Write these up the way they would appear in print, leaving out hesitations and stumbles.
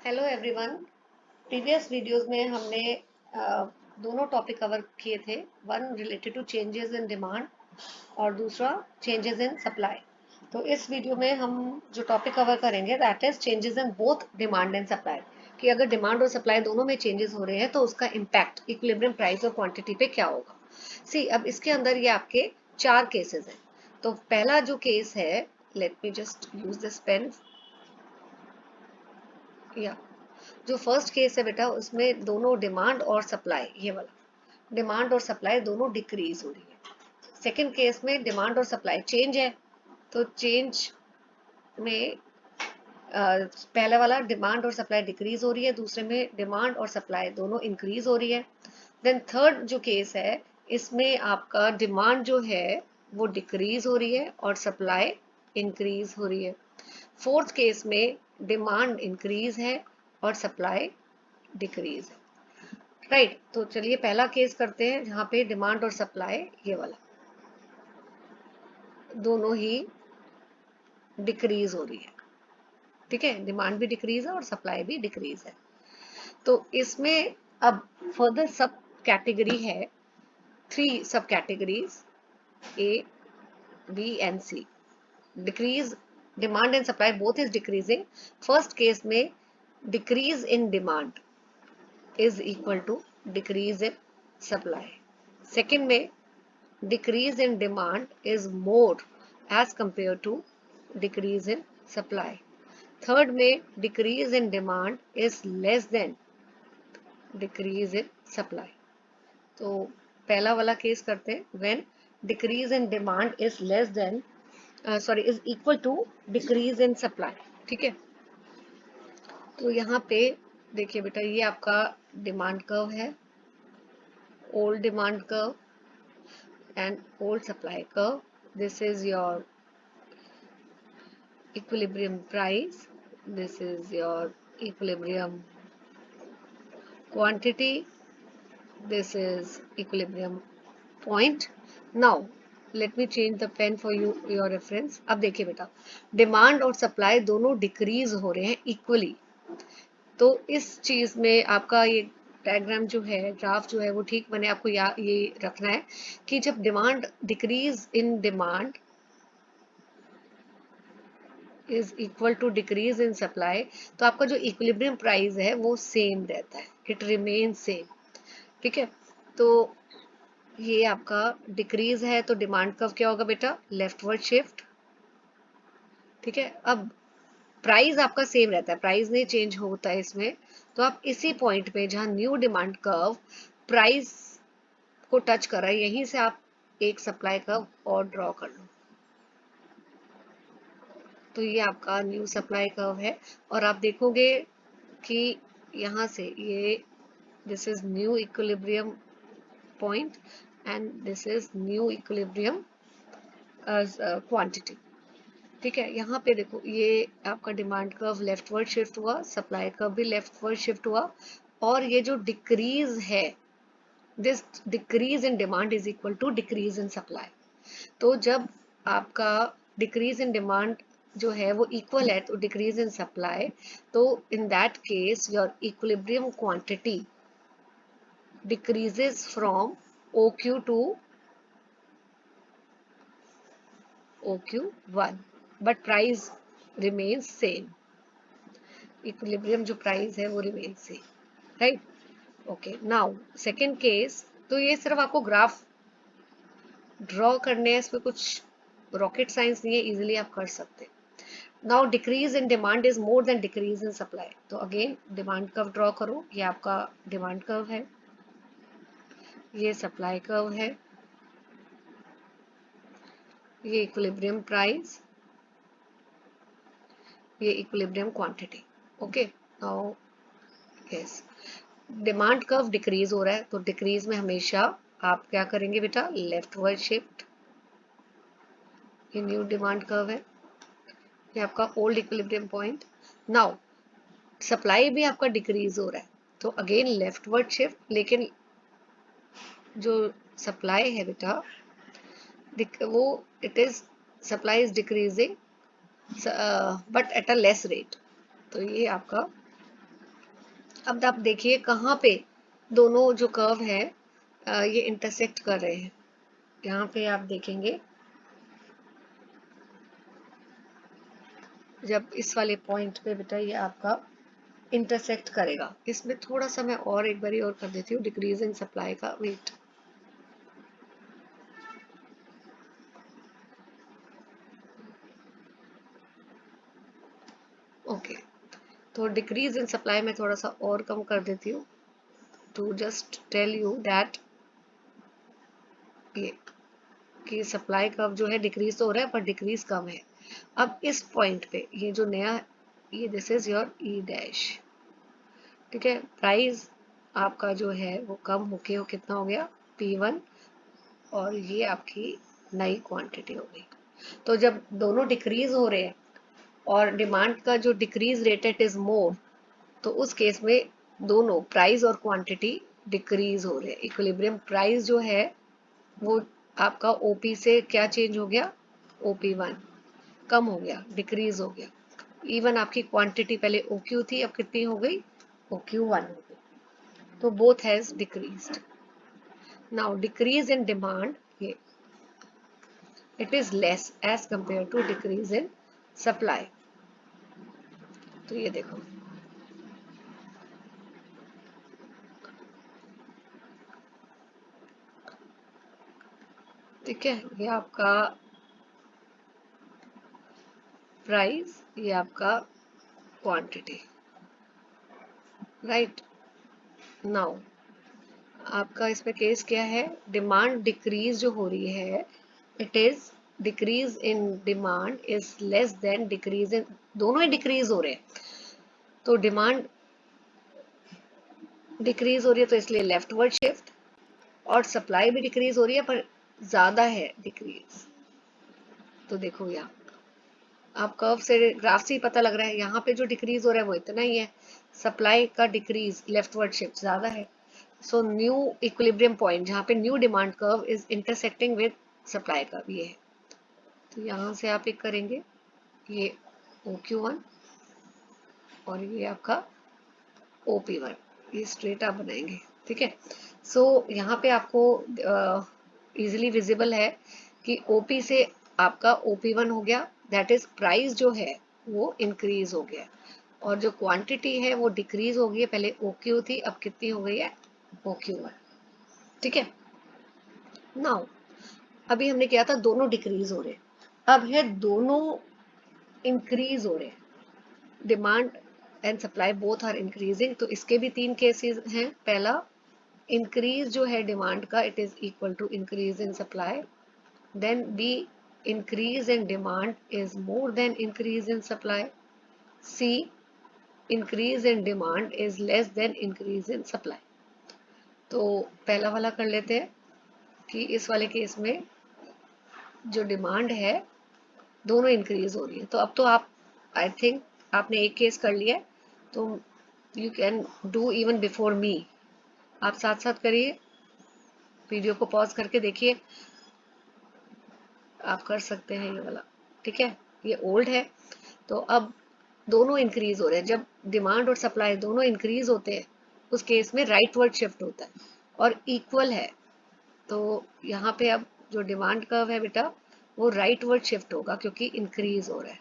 Hello everyone. Previous videos में हमने दोनों टॉपिक कवर किए थे। One related to changes in demand और दूसरा चेंजेस इन सप्लाई। तो इस वीडियो में हम जो टॉपिक कवर करेंगे that is changes in both demand and supply, कि अगर डिमांड और सप्लाई दोनों में चेंजेस हो रहे हैं तो उसका इम्पैक्ट इक्विलिब्रियम प्राइस और क्वांटिटी पे क्या होगा। सी, अब इसके अंदर ये आपके चार केसेस हैं। तो पहला जो केस है, let me just use this pen. या जो फर्स्ट केस है बेटा, उसमें दोनों डिमांड और सप्लाई, ये वाला डिमांड और सप्लाई दोनों डिक्रीज हो रही है। सेकंड केस में डिमांड और सप्लाई चेंज है, तो चेंज में पहले वाला डिमांड और सप्लाई डिक्रीज हो रही है, दूसरे में डिमांड और सप्लाई दोनों इंक्रीज हो रही है। देन थर्ड जो केस है, इसमें आपका डिमांड जो है वो डिक्रीज हो रही है और सप्लाई इंक्रीज हो रही है। फोर्थ केस में डिमांड इंक्रीज है और सप्लाई डिक्रीज है। राइट, तो चलिए पहला केस करते हैं जहां पे डिमांड और सप्लाई ये वाला दोनों ही डिक्रीज हो रही है। ठीक है, डिमांड भी डिक्रीज है और सप्लाई भी डिक्रीज है। तो इसमें अब फर्दर सब कैटेगरी है, three sub categories, A B and C. Decrease demand and supply both is decreasing. First case में decrease in demand is equal to decrease in supply. Second में decrease in demand is more as compared to decrease in supply. Third में decrease in demand is less than decrease in supply. तो पहला वाला case करते हैं, when decrease in demand is less than is equal to decrease in supply. ठीक है, तो यहाँ पे देखिए बेटा, ये आपका डिमांड कर्व है, old demand curve and old supply curve. This is your equilibrium price, this is your equilibrium quantity, this is equilibrium point. Now let me change the pen for you, your reference. अब देखिए बेटा, demand और supply दोनों decrease हो रहे हैं equally. तो इस चीज में आपका ये डायग्राम जो है, ग्राफ जो है वो ठीक बने, आपको ये रखना है कि जब demand decrease in demand is equal to decrease in supply, तो आपका जो इक्विलिब्रियम प्राइस है वो सेम रहता है, इट रिमेन सेम। ठीक है, तो ये आपका डिक्रीज है तो डिमांड कर्व क्या होगा बेटा, लेफ्टवर्ड शिफ्ट। ठीक है, अब प्राइस आपका सेम रहता है, प्राइस नहीं चेंज होता है इसमें। तो आप इसी पॉइंट पे जहां न्यू डिमांड कर्व प्राइस को टच कर रहा है, यहीं से आप एक सप्लाई कर्व और ड्रॉ कर लो। तो ये आपका न्यू सप्लाई कर्व है, और आप देखोगे कि यहाँ से ये this is new equilibrium point and this is new equilibrium quantity. ठीक है, यहाँ पे देखो ये आपका डिमांड कर्व लेफ्टवर्ड शिफ्ट हुआ, सप्लाई कर्व भी लेफ्टवर्ड शिफ्ट हुआ, और ये जो डिक्रीज है, this decrease in demand is equal to decrease in supply. तो जब आपका डिक्रीज इन डिमांड जो है वो इक्वल है तो डिक्रीज इन सप्लाई, तो in that case your equilibrium quantity decreases from OQ to OQ1, but price remains same. Equilibrium जो प्राइस है वो remains same, right. Okay, now second case. तो ये सिर्फ आपको ग्राफ ड्रॉ करने हैं, इसमें कुछ रॉकेट साइंस नहीं है, इजीली आप कर सकते हैं। Now decrease in demand is more than decrease in supply. तो अगेन डिमांड कर्व ड्रॉ करो, ये आपका डिमांड कर्व है, ये सप्लाई कर्व है, ये इक्विलिब्रियम प्राइस, ये equilibrium quantity. Okay, now yes, demand curve decrease हो रहा है, तो डिक्रीज में हमेशा आप क्या करेंगे बेटा, लेफ्टवर्ड शिफ्ट। ये न्यू डिमांड कर्व है, ये आपका old equilibrium point. Now supply भी आपका डिक्रीज हो रहा है, तो अगेन लेफ्टवर्ड शिफ्ट, लेकिन जो सप्लाई है बेटा वो it is supply is decreasing but at a less rate. तो ये आपका अब आप देखिए कहाँ पे दोनों जो कर्व है ये इंटरसेक्ट कर रहे हैं। यहाँ पे आप देखेंगे जब इस वाले पॉइंट पे बेटा ये आपका इंटरसेक्ट करेगा। इसमें थोड़ा सा मैं और एक बारी और कर देती हूँ डिक्रीज इन सप्लाई का। वेट, ओके, तो डिक्रीज इन सप्लाई में थोड़ा सा और कम कर देती हूँ to just tell you that ये कि सप्लाई कर्व जो है डिक्रीज तो हो रहा है पर डिक्रीज कम है। अब इस पॉइंट पे ये जो नया, ये this is your E dash, ठीक है। प्राइस आपका जो है वो कम होके वो कितना हो गया P1, और ये आपकी नई क्वांटिटी हो गई। तो जब दोनों डिक्रीज हो रहे हैं और डिमांड का जो decrease rate it is more, तो उस केस में दोनों प्राइस और क्वांटिटी डिक्रीज हो रहे हैं। इक्विलिब्रियम प्राइस जो है वो आपका ओपी से क्या चेंज हो गया, OP1 कम हो गया, डिक्रीज हो गया। इवन आपकी क्वांटिटी पहले OQ थी, अब कितनी हो गई, OQ1 हो गई। तो both has decreased. Now decrease in demand, ये it is less as compared to decrease in supply। तो ये देखो, ठीक है, ये आपका प्राइस, ये आपका क्वांटिटी, राइट। नाउ आपका इसमें केस क्या है, डिमांड डिक्रीज जो हो रही है, it is decrease in demand is less then decrease in, दोनों ही डिक्रीज हो रहे हैं। तो डिमांड डिक्रीज हो रही है तो इसलिए लेफ्टवर्ड शिफ्ट, और सप्लाई भी डिक्रीज हो रही है पर ज्यादा है डिक्रीज। तो देखो यहाँ आप कर्व से ग्राफ से ही पता लग रहा है, यहाँ पे जो डिक्रीज हो रहा है वो इतना ही है, सप्लाई का डिक्रीज लेफ्टवर्ड शिफ्ट ज्यादा है। सो न्यू इक्विलिब्रियम पॉइंट जहाँ पे new demand curve is intersecting with supply curve, ये है। तो यहाँ से आप एक करेंगे ये OQ1 और ये आपका OP1, ये स्ट्रेट आप बनाएंगे, ठीक है। सो यहाँ पे आपको इजीली विजिबल है कि OP से आपका OP1 हो गया, दैट इज प्राइस जो है वो इंक्रीज हो गया, और जो क्वांटिटी है वो डिक्रीज हो गई है। पहले OQ थी, अब कितनी हो गई है, OQ1, ठीक है। नाउ अभी हमने किया था दोनों डिक्रीज हो रहे हैं, अब है दोनों इंक्रीज हो रहे हैं, demand and supply both are increasing. तो इसके भी तीन केसेस हैं। पहला, इंक्रीज जो है डिमांड का it is equal to increase in supply. Then B, increase in demand is more than increase in supply. C, increase in demand is less than increase in supply. तो पहला वाला कर लेते हैं कि इस वाले केस में जो डिमांड है दोनों इंक्रीज हो रही है। तो अब तो आप, आई थिंक आपने एक केस कर लिया है, तो you can do even before me. आप साथ साथ करिए, वीडियो को पॉज करके देखिए, आप कर सकते हैं ये वाला, ठीक है। ये ओल्ड है, तो अब दोनों इंक्रीज हो रहे हैं। जब डिमांड और सप्लाई दोनों इंक्रीज होते हैं उस केस में राइट वर्ड शिफ्ट होता है और इक्वल है। तो यहाँ पे अब जो डिमांड कर्व है बेटा वो राइट वर्ड शिफ्ट होगा क्योंकि इंक्रीज हो रहा है।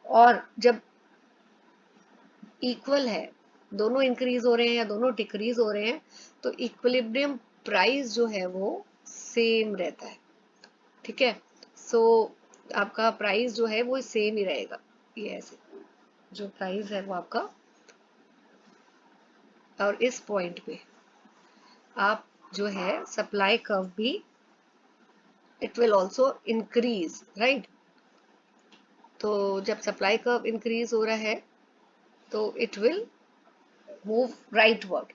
और जब इक्वल है, दोनों इंक्रीज हो रहे हैं या दोनों डिक्रीज हो रहे हैं, तो इक्विलिब्रियम प्राइस जो है वो सेम रहता है, ठीक है। सो आपका प्राइस जो है वो सेम ही रहेगा, ये ऐसे जो प्राइस है वो आपका, और इस पॉइंट पे आप जो है सप्लाई कर्व भी it will also increase, right. तो जब सप्लाई कर्व इंक्रीज हो रहा है तो it will move rightward,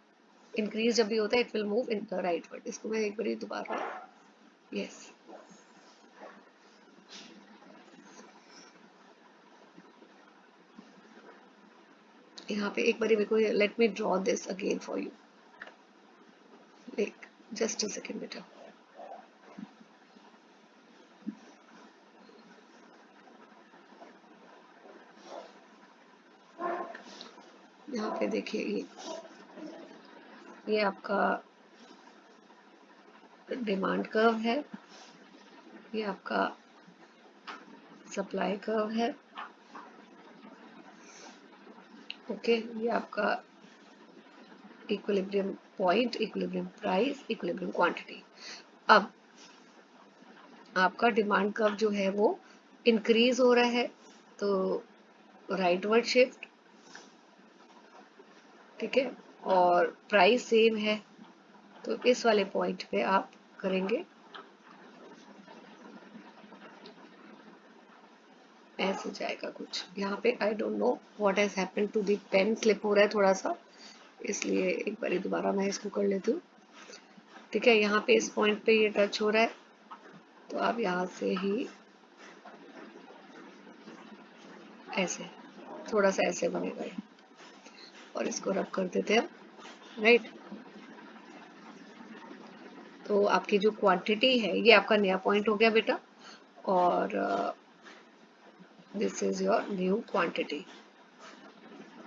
increase जब भी होता है it will move in the rightward. इसको मैं एक बार दोबारा, यस, यहाँ पे एक बार मेरे को, let me draw this again for you, like just a second बेटा। यहाँ पे देखिए ये ये आपका डिमांड कर्व है, ये आपका सप्लाई कर्व है। ओके, ये आपका equilibrium point, equilibrium price, equilibrium quantity. अब आपका डिमांड कर्व जो है वो इंक्रीज हो रहा है, तो राइटवर्ड शिफ्ट, ठीक है, और प्राइस सेम है, तो इस वाले पॉइंट पे आप करेंगे ऐसे जाएगा कुछ यहाँ पे। I don't know what has happened to the pen, slip हो रहा है थोड़ा सा, इसलिए एक बार दोबारा मैं इसको कर लेती हूँ। ठीक है, यहाँ पे इस पॉइंट पे ये टच हो रहा है, तो आप यहाँ से ही ऐसे थोड़ा सा ऐसे बनेगा ये, और इसको रब कर देते हैं, राइट। तो आपकी जो क्वांटिटी है ये आपका नया पॉइंट हो गया बेटा, और this is your new quantity.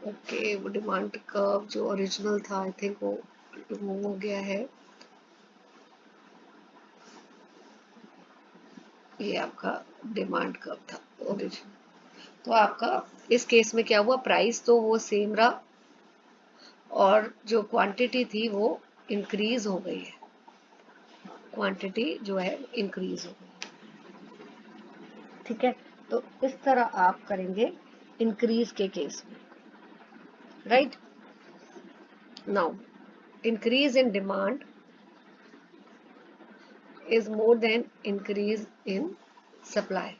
Okay, वो डिमांड कर्व जो ओरिजिनल था आई थिंक वो रिमूव हो गया है। ये आपका डिमांड कर्व था ओरिजिनल। तो आपका इस केस में क्या हुआ, प्राइस तो वो सेम रहा और जो क्वांटिटी थी वो इंक्रीज हो गई है, क्वांटिटी जो है इंक्रीज हो गई। ठीक है, तो इस तरह आप करेंगे इंक्रीज के केस में, right. Now increase in demand is more than increase in supply.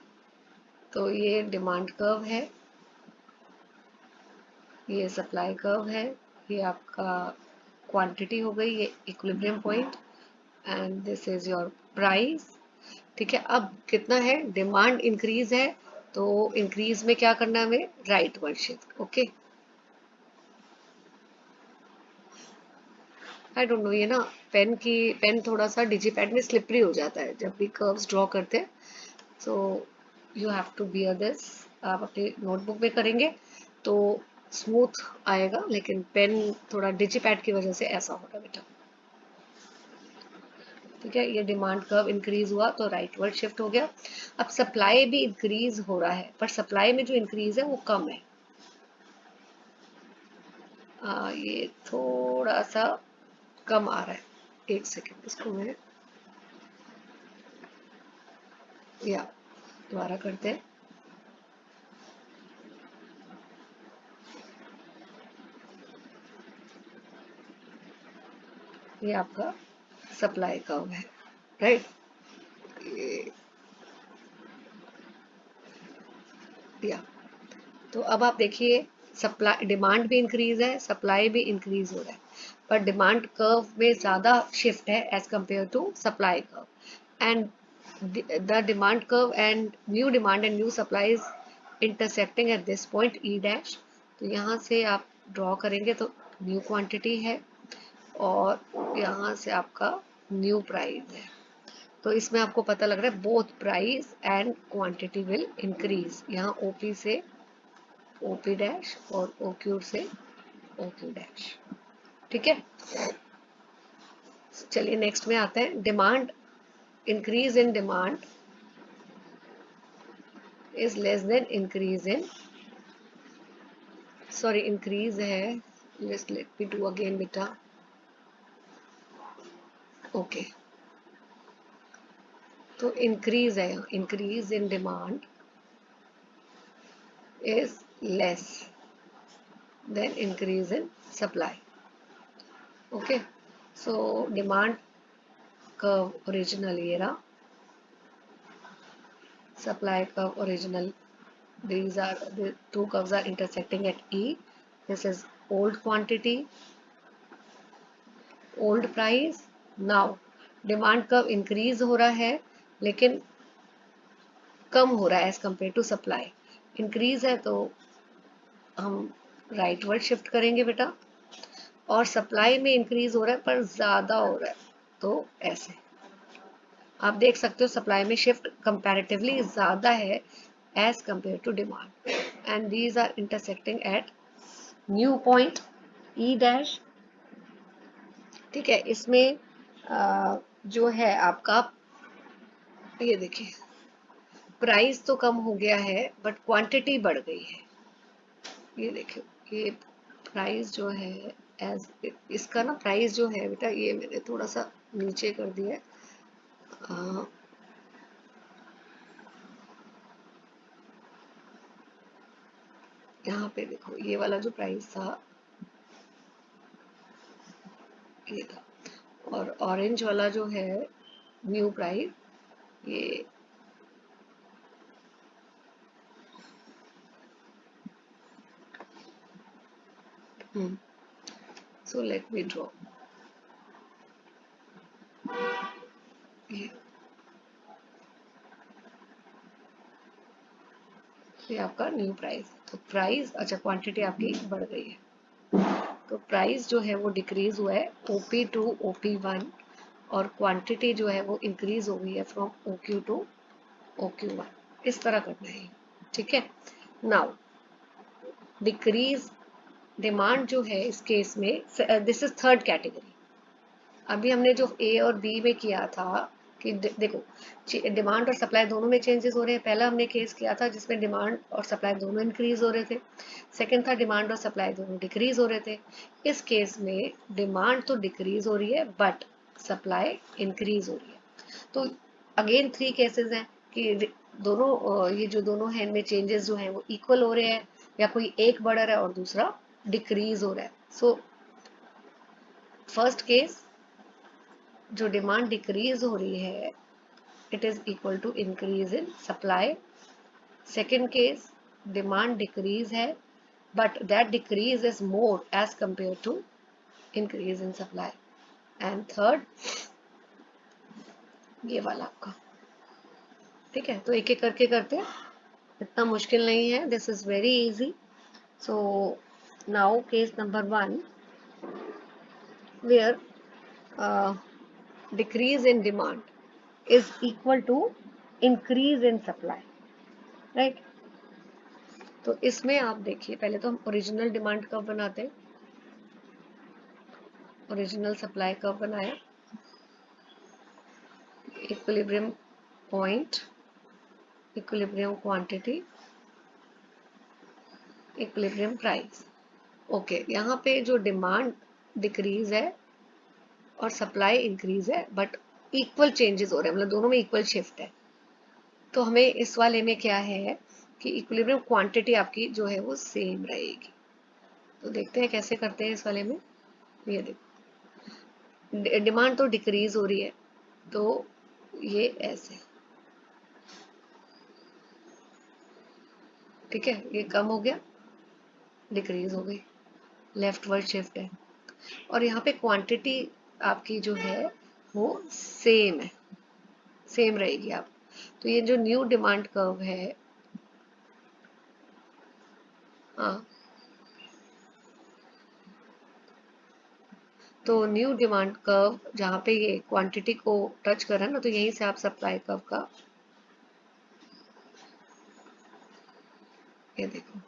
तो ये डिमांड कर्व है, ये सप्लाई कर्व है, ये आपका क्वांटिटी हो गई, ये equilibrium point, and this is your price. ठीक है, अब कितना है, डिमांड इंक्रीज है, तो इंक्रीज में क्या करना है हमें, right word shift. Okay, I don't no, ये ना पेन थोड़ा सा डिजिपैड में स्लिपरी हो जाता है जब भी कर्व्स ड्रॉ करते हैं, so you have to bear this. आप अपनी नोटबुक में करेंगे तो स्मूथ आएगा, लेकिन पेन थोड़ा डिजिपैड की वजह से ऐसा होगा बेटा। ठीक है, ये डिमांड कर्व इंक्रीज हुआ तो राइटवर्ड शिफ्ट हो गया। अब सप्लाई भी इंक्रीज हो रहा है, पर सप्लाई में जो इंक्रीज है वो कम है। ये थोड़ा सा कम आ रहा है, एक सेकेंड, इसको मैं या दोबारा करते हैं। ये आपका सप्लाई कर्व है, राइट। ये या तो अब आप देखिए, सप्लाई डिमांड भी इंक्रीज है, सप्लाई भी इंक्रीज हो रहा है, पर डिमांड कर्व में ज़्यादा शिफ्ट है as compare to supply curve, and the demand curve and new supply is intersecting at this point E dash. तो यहाँ से आप ड्रॉ करेंगे तो न्यू क्वांटिटी है, और यहाँ से आपका न्यू प्राइस है। तो इसमें आपको पता लग रहा है both price and quantity will increase. यहाँ ओपी से ओपी डैश और ओक्यू से ओक्यू डैश। ठीक है, चलिए नेक्स्ट में आते हैं। Demand increase in demand is less than increase in, sorry increase है, लेट मी डू अगेन बेटा। ओके, तो इंक्रीज है, increase in demand is less than increase in supply. Okay, so demand curve original ये रहा, supply curve original, these are the two curves are intersecting at E. This is old quantity, old price. Now demand curve increase हो रहा है, लेकिन कम हो रहा है as compare to supply. Increase है तो हम राइटवर्ड शिफ्ट करेंगे बेटा, और सप्लाई में इंक्रीज हो रहा है पर ज्यादा हो रहा है, तो ऐसे आप देख सकते हो सप्लाई में शिफ्ट कंपैरेटिवली ज्यादा है as compared to demand, and these are intersecting at new point E dash, ठीक है, इसमें जो है आपका, ये देखिए प्राइस तो कम हो गया है बट क्वांटिटी बढ़ गई है। ये देखिए, ये प्राइस जो है एज, इसका ना प्राइस जो है बेटा, ये मैंने थोड़ा सा नीचे कर दिया है। यहाँ पे देखो, ये वाला जो प्राइस था ये था, और ऑरेंज वाला जो है न्यू प्राइस, ये सो लेट मी ड्रॉ, ये आपका न्यू प्राइस। तो प्राइस, अच्छा क्वांटिटी आपकी बढ़ गई है, तो प्राइस जो है वो डिक्रीज हुआ है OP टू OP1, और क्वांटिटी जो है वो इंक्रीज हो गई है फ्रॉम OQ टू OQ1। इस तरह करना है, ठीक है। नाउ डिक्रीज डिमांड जो है इस केस में, दिस इज थर्ड कैटेगरी। अभी हमने जो ए और बी में किया था कि देखो डिमांड और सप्लाई दोनों में चेंजेस हो रहे हैं। पहला हमने केस किया था जिसमें डिमांड और सप्लाई दोनों इंक्रीज हो रहे थे। सेकंड था डिमांड और सप्लाई दोनों डिक्रीज हो रहे थे। इस केस में डिमांड तो डिक्रीज हो रही है बट सप्लाई इंक्रीज हो रही है। तो अगेन थ्री केसेस हैं कि दोनों, ये जो दोनों हैं इनमें चेंजेस जो हैं वो इक्वल हो रहे हैं, या कोई एक बढ़ रहा है और दूसरा डिक्रीज हो रहा है। सो फर्स्ट केस, जो डिमांड डिक्रीज हो रही है, it is equal to increase in supply. Second case, demand decrease है but that decrease is more as compare to increase in supply. And third, ये वाला आपका, ठीक है। तो एक एक करके करते हैं, इतना मुश्किल नहीं है, this is very easy. So now case number 1, where decrease in demand is equal to increase in supply, right? तो इसमें आप देखिए, पहले तो हम ओरिजिनल डिमांड कर्व बनाते हैं, ओरिजिनल सप्लाई कर्व बनाया, equilibrium point, equilibrium quantity, equilibrium price. Okay, यहाँ पे जो डिमांड डिक्रीज है और सप्लाई इंक्रीज है बट इक्वल चेंजेस हो रहे हैं, मतलब दोनों में इक्वल शिफ्ट है। तो हमें इस वाले में क्या है कि इक्विलिब्रियम क्वांटिटी आपकी जो है वो सेम रहेगी। तो देखते हैं कैसे करते हैं इस वाले में। ये देखो, डिमांड तो डिक्रीज हो रही है, तो ये ऐसे, ठीक है, ये कम हो गया, डिक्रीज हो गई, लेफ्ट वर्ड शिफ्ट है। और यहाँ पे क्वांटिटी आपकी जो है वो सेम है, सेम रहेगी आप। तो ये जो न्यू डिमांड कर्व है, हाँ, तो न्यू डिमांड कर्व जहाँ पे ये क्वांटिटी को टच कर रहा है ना, तो यहीं से आप सप्लाई कर्व का, ये देखो,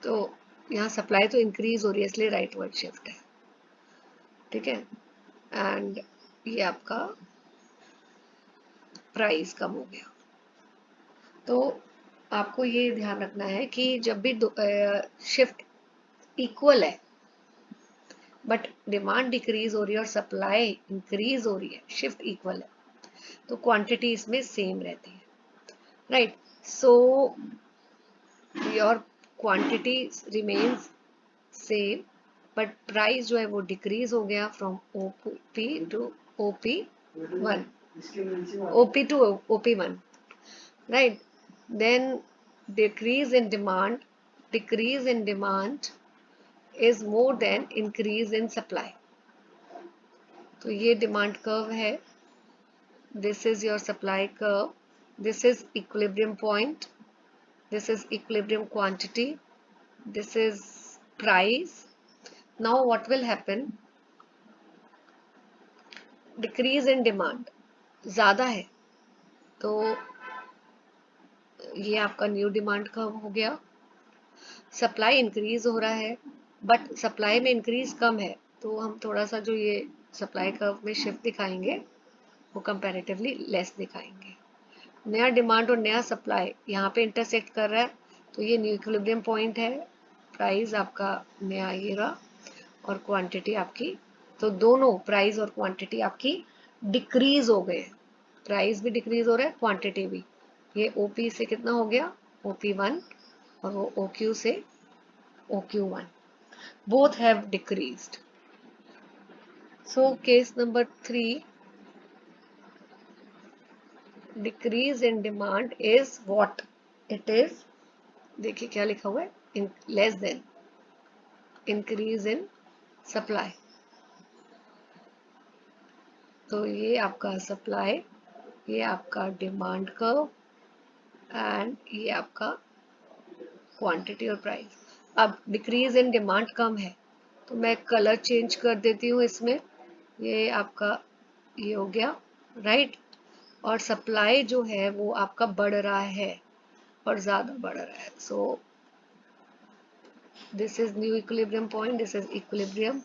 तो यहाँ सप्लाई तो इंक्रीज हो रही है इसलिए राइट वर्ड शिफ्ट है, ठीक है। एंड ये आपका प्राइस कम हो गया। तो आपको ये ध्यान रखना है कि जब भी शिफ्ट इक्वल है बट डिमांड डिक्रीज हो रही है और सप्लाई इंक्रीज हो रही है, शिफ्ट इक्वल है, तो क्वांटिटी इसमें सेम रहती है, राइट। So your quantity remains same but price जो है वो डिक्रीज हो गया from OP to OP1, OP to OP1, right? Then decrease in demand is more than increase in supply. तो ये डिमांड कर्व है, this is your supply curve, this is equilibrium point, this is equilibrium quantity, this is price. Now what will happen, decrease in demand ज़्यादा है, तो ये आपका new demand curve हो गया। सप्लाई इंक्रीज हो रहा है बट सप्लाई में इंक्रीज कम है, तो हम थोड़ा सा जो ये सप्लाई कर्व में शिफ्ट दिखाएंगे वो कंपैरेटिवली लेस दिखाएंगे। नया डिमांड और नया सप्लाई यहाँ पे इंटरसेक्ट कर रहा है, तो ये न्यू इक्विलिब्रियम पॉइंट है। प्राइस आपका नया ये रहा और क्वांटिटी आपकी, तो दोनों प्राइस और क्वांटिटी आपकी डिक्रीज हो गए। प्राइस भी डिक्रीज हो रहा है, क्वांटिटी भी। ये ओपी से कितना हो गया, OP1, और वो OQ से OQ1, both have decreased. So case number 3, decrease in demand is what it is, देखिए क्या लिखा हुआ है, in less than increase in supply। तो ये आपका सप्लाई, ये आपका डिमांड कर्व, एंड ये आपका क्वांटिटी और प्राइस। अब डिक्रीज इन डिमांड कम है तो मैं कलर चेंज कर देती हूँ इसमें, ये आपका ये हो गया, राइट। और सप्लाई जो है वो आपका बढ़ रहा है और ज़्यादा बढ़ रहा है। So this is new equilibrium point, this is equilibrium.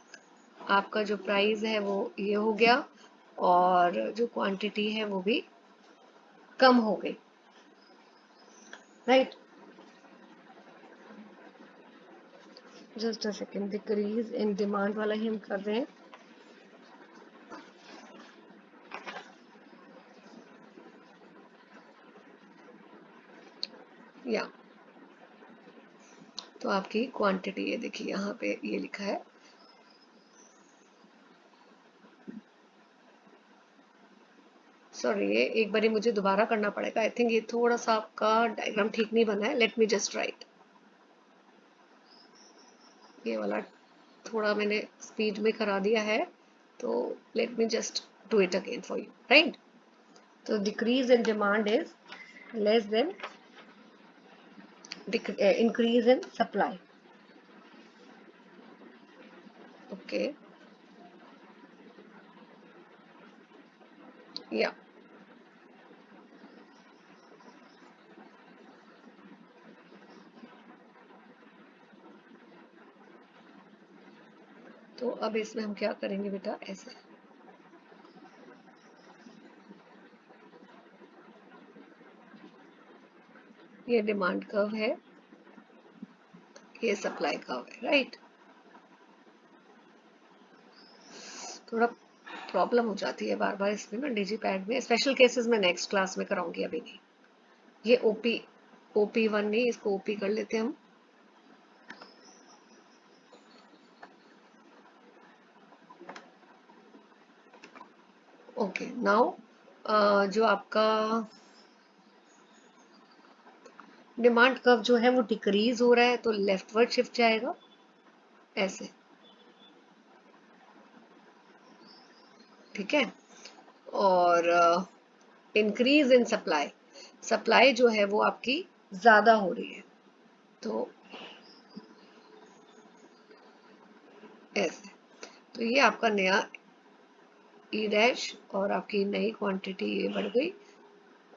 आपका जो प्राइस है वो ये हो गया और जो क्वांटिटी है वो भी कम हो गई, right. Just a second, decrease in demand वाला ही हम कर रहे हैं। या तो आपकी क्वांटिटी, ये देखिए यहाँ पे ये लिखा है, सॉरी ये एक बारी मुझे दोबारा करना पड़ेगा। आई थिंक ये थोड़ा सा आपका डायग्राम ठीक नहीं बना है। लेट मी जस्ट राइट, ये वाला थोड़ा मैंने स्पीड में करा दिया है, तो let me just do it again for you, right. तो decrease in demand is less than increase in supply, okay, yeah। तो अब इसमें हम क्या करेंगे बेटा, ऐसे ये डिमांड कर्व है, ये सप्लाई कर्व है, राइट। थोड़ा प्रॉब्लम हो जाती है बार बार इसमें ना डिजीपैड में, स्पेशल केसेस में नेक्स्ट क्लास में कराऊंगी, अभी नहीं। ये OP1 नहीं, इसको OP कर लेते हैं हम। ओके नाउ जो आपका डिमांड कर्व जो है वो डिक्रीज हो रहा है, तो लेफ्टवर्ड शिफ्ट जाएगा ऐसे, ठीक है। और इंक्रीज इन सप्लाई, सप्लाई जो है वो आपकी ज्यादा हो रही है, तो ऐसे। तो ये आपका नया ई डैश और आपकी नई क्वांटिटी ये बढ़ गई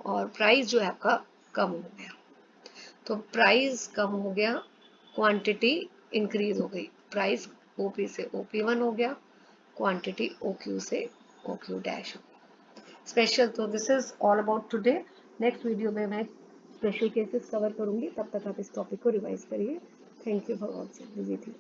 और प्राइस जो है आपका कम हो गया। तो प्राइस कम हो गया, क्वांटिटी इंक्रीज हो गई। प्राइस OP से OP1 हो गया, क्वांटिटी OQ से OQ डैश हो गई। स्पेशल, तो this is all about today. Next video में मैं स्पेशल केसेस कवर करूंगी, तब तक आप इस टॉपिक को रिवाइज करिए। Thank you for watching. Busy थी।